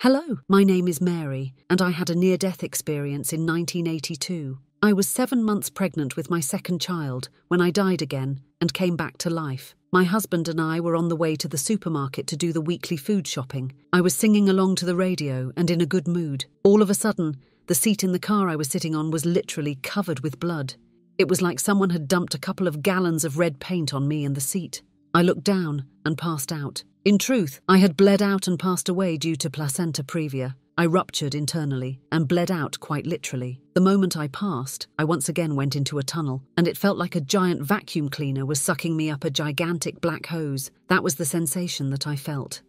Hello, my name is Mary, and I had a near-death experience in 1982. I was 7 months pregnant with my second child when I died again and came back to life. My husband and I were on the way to the supermarket to do the weekly food shopping. I was singing along to the radio and in a good mood. All of a sudden, the seat in the car I was sitting on was literally covered with blood. It was like someone had dumped a couple of gallons of red paint on me and the seat. I looked down and passed out. In truth, I had bled out and passed away due to placenta previa. I ruptured internally and bled out quite literally. The moment I passed, I once again went into a tunnel, and it felt like a giant vacuum cleaner was sucking me up a gigantic black hose. That was the sensation that I felt.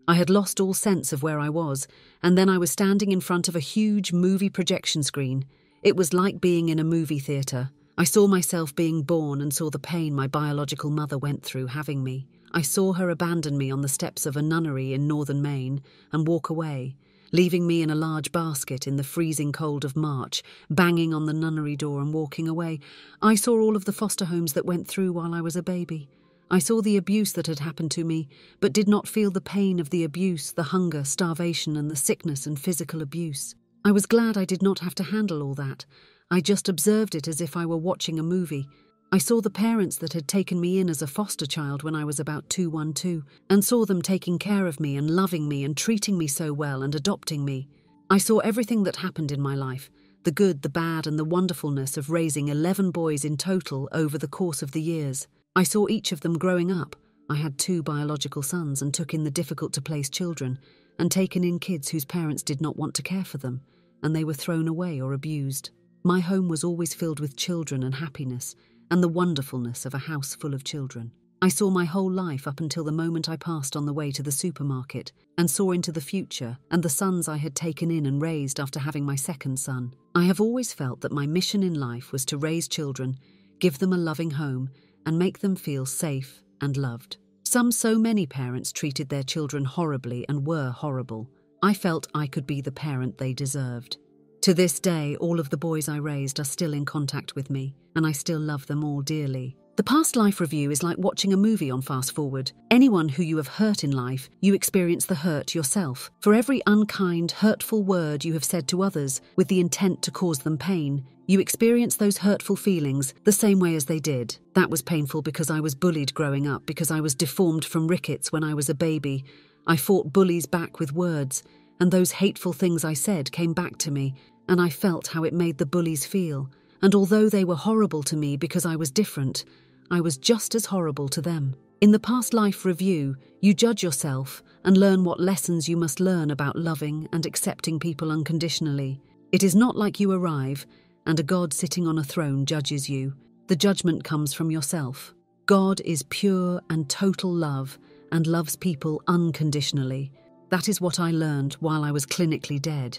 I had lost all sense of where I was, and then I was standing in front of a huge movie projection screen. It was like being in a movie theatre. I saw myself being born and saw the pain my biological mother went through having me. I saw her abandon me on the steps of a nunnery in northern Maine and walk away, leaving me in a large basket in the freezing cold of March, banging on the nunnery door and walking away. I saw all of the foster homes that went through while I was a baby. I saw the abuse that had happened to me, but did not feel the pain of the abuse, the hunger, starvation, and the sickness and physical abuse. I was glad I did not have to handle all that. I just observed it as if I were watching a movie. I saw the parents that had taken me in as a foster child when I was about 212, and saw them taking care of me and loving me and treating me so well and adopting me. I saw everything that happened in my life, the good, the bad, and the wonderfulness of raising 11 boys in total over the course of the years. I saw each of them growing up. I had 2 biological sons and took in the difficult-to-place children, and taken in kids whose parents did not want to care for them, and they were thrown away or abused. My home was always filled with children and happiness, and the wonderfulness of a house full of children. I saw my whole life up until the moment I passed on the way to the supermarket, and saw into the future and the sons I had taken in and raised after having my second son. I have always felt that my mission in life was to raise children, give them a loving home, and make them feel safe and loved. So many parents treated their children horribly and were horrible. I felt I could be the parent they deserved. To this day, all of the boys I raised are still in contact with me, and I still love them all dearly. The past life review is like watching a movie on fast forward. Anyone who you have hurt in life, you experience the hurt yourself. For every unkind, hurtful word you have said to others with the intent to cause them pain, you experience those hurtful feelings the same way as they did. That was painful because I was bullied growing up, because I was deformed from rickets when I was a baby. I fought bullies back with words, and those hateful things I said came back to me, and I felt how it made the bullies feel. And although they were horrible to me because I was different, I was just as horrible to them. In the past life review, you judge yourself and learn what lessons you must learn about loving and accepting people unconditionally. It is not like you arrive and a God sitting on a throne judges you. The judgment comes from yourself. God is pure and total love and loves people unconditionally. That is what I learned while I was clinically dead.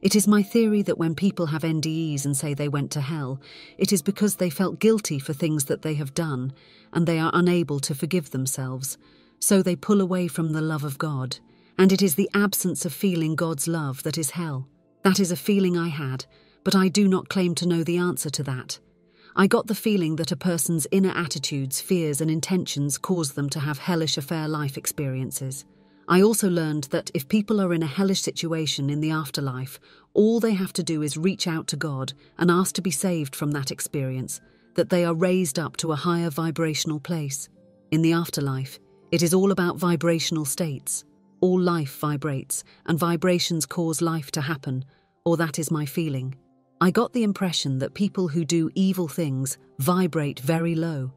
It is my theory that when people have NDEs and say they went to hell, it is because they felt guilty for things that they have done, and they are unable to forgive themselves. So they pull away from the love of God, and it is the absence of feeling God's love that is hell. That is a feeling I had, but I do not claim to know the answer to that. I got the feeling that a person's inner attitudes, fears, and intentions cause them to have hellish affair life experiences. I also learned that if people are in a hellish situation in the afterlife, all they have to do is reach out to God and ask to be saved from that experience, that they are raised up to a higher vibrational place. In the afterlife, it is all about vibrational states. All life vibrates, and vibrations cause life to happen, or that is my feeling. I got the impression that people who do evil things vibrate very low.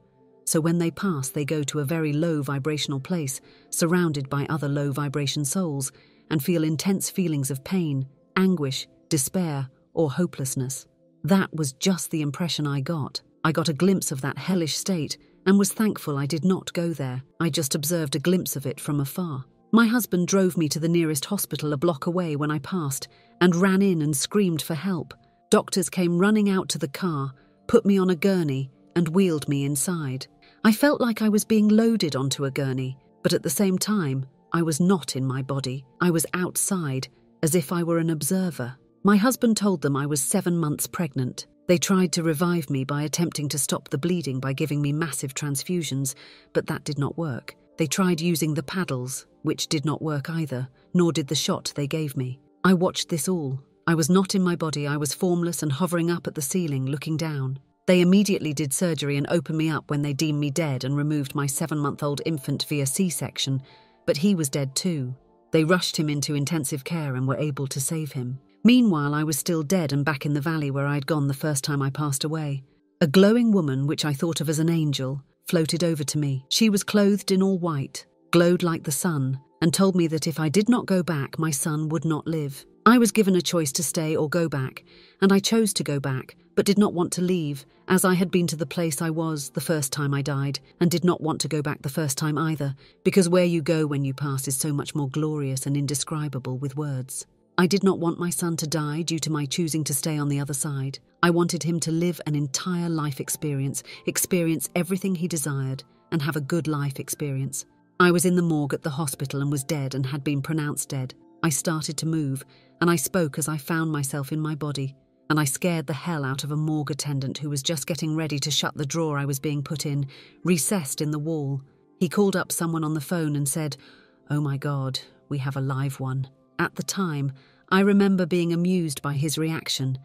So when they pass, they go to a very low vibrational place, surrounded by other low vibration souls, and feel intense feelings of pain, anguish, despair, or hopelessness. That was just the impression I got. I got a glimpse of that hellish state and was thankful I did not go there. I just observed a glimpse of it from afar. My husband drove me to the nearest hospital a block away when I passed and ran in and screamed for help. Doctors came running out to the car, put me on a gurney, and wheeled me inside. I felt like I was being loaded onto a gurney, but at the same time, I was not in my body. I was outside, as if I were an observer. My husband told them I was 7 months pregnant. They tried to revive me by attempting to stop the bleeding by giving me massive transfusions, but that did not work. They tried using the paddles, which did not work either, nor did the shot they gave me. I watched this all. I was not in my body, I was formless and hovering up at the ceiling, looking down. They immediately did surgery and opened me up when they deemed me dead and removed my 7-month-old infant via C-section, but he was dead too. They rushed him into intensive care and were able to save him. Meanwhile, I was still dead and back in the valley where I'd gone the first time I passed away. A glowing woman, which I thought of as an angel, floated over to me. She was clothed in all white, glowed like the sun, and told me that if I did not go back, my son would not live. I was given a choice to stay or go back, and I chose to go back, but did not want to leave, as I had been to the place I was the first time I died, and did not want to go back the first time either, because where you go when you pass is so much more glorious and indescribable with words. I did not want my son to die due to my choosing to stay on the other side. I wanted him to live an entire life experience everything he desired, and have a good life experience. I was in the morgue at the hospital and was dead and had been pronounced dead. I started to move, and I spoke as I found myself in my body, and I scared the hell out of a morgue attendant who was just getting ready to shut the drawer I was being put in, recessed in the wall. He called up someone on the phone and said, "Oh my God, we have a live one." At the time, I remember being amused by his reaction.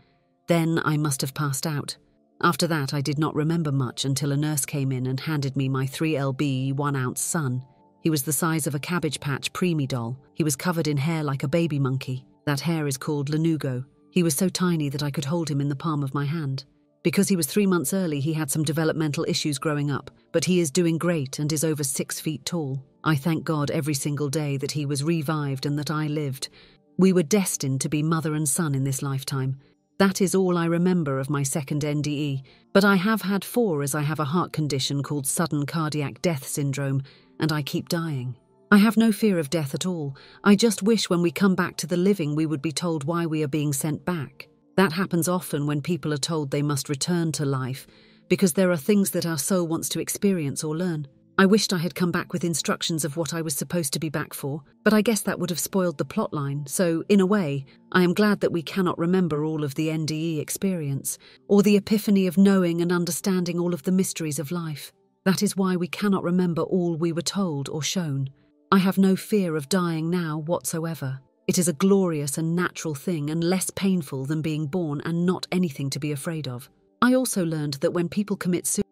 Then I must have passed out. After that, I did not remember much until a nurse came in and handed me my 3lb 1-ounce son. He was the size of a Cabbage Patch preemie doll. He was covered in hair like a baby monkey. That hair is called lanugo. He was so tiny that I could hold him in the palm of my hand. Because he was 3 months early, he had some developmental issues growing up, but he is doing great and is over 6 feet tall. I thank God every single day that he was revived and that I lived. We were destined to be mother and son in this lifetime. That is all I remember of my second NDE, but I have had 4 as I have a heart condition called sudden cardiac death syndrome, and I keep dying. I have no fear of death at all. I just wish when we come back to the living we would be told why we are being sent back. That happens often when people are told they must return to life, because there are things that our soul wants to experience or learn. I wished I had come back with instructions of what I was supposed to be back for, but I guess that would have spoiled the plotline, so, in a way, I am glad that we cannot remember all of the NDE experience, or the epiphany of knowing and understanding all of the mysteries of life. That is why we cannot remember all we were told or shown. I have no fear of dying now whatsoever. It is a glorious and natural thing and less painful than being born and not anything to be afraid of. I also learned that when people commit suicide,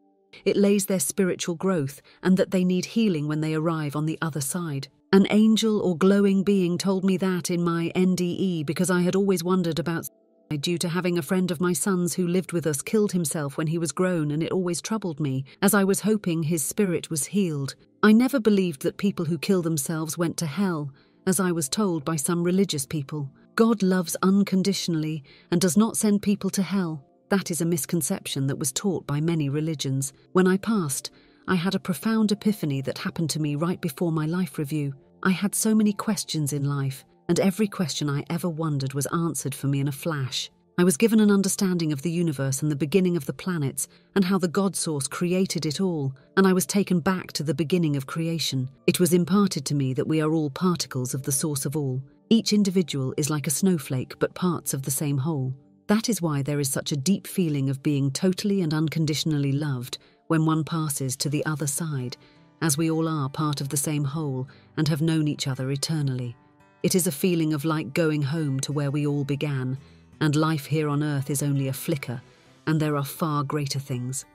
it lays their spiritual growth and that they need healing when they arrive on the other side. An angel or glowing being told me that in my NDE because I had always wondered about suicide due to having a friend of my son's who lived with us killed himself when he was grown, and it always troubled me, as I was hoping his spirit was healed. I never believed that people who kill themselves went to hell, as I was told by some religious people. God loves unconditionally and does not send people to hell. That is a misconception that was taught by many religions. When I passed, I had a profound epiphany that happened to me right before my life review. I had so many questions in life, and every question I ever wondered was answered for me in a flash. I was given an understanding of the universe and the beginning of the planets and how the God Source created it all, and I was taken back to the beginning of creation. It was imparted to me that we are all particles of the source of all. Each individual is like a snowflake, but parts of the same whole. That is why there is such a deep feeling of being totally and unconditionally loved when one passes to the other side, as we all are part of the same whole and have known each other eternally. It is a feeling of like going home to where we all began, and life here on earth is only a flicker, and there are far greater things.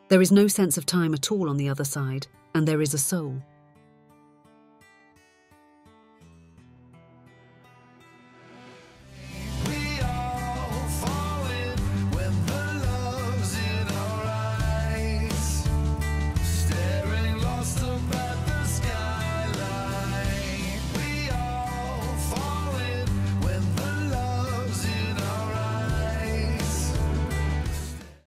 There is no sense of time at all on the other side, and there is a soul.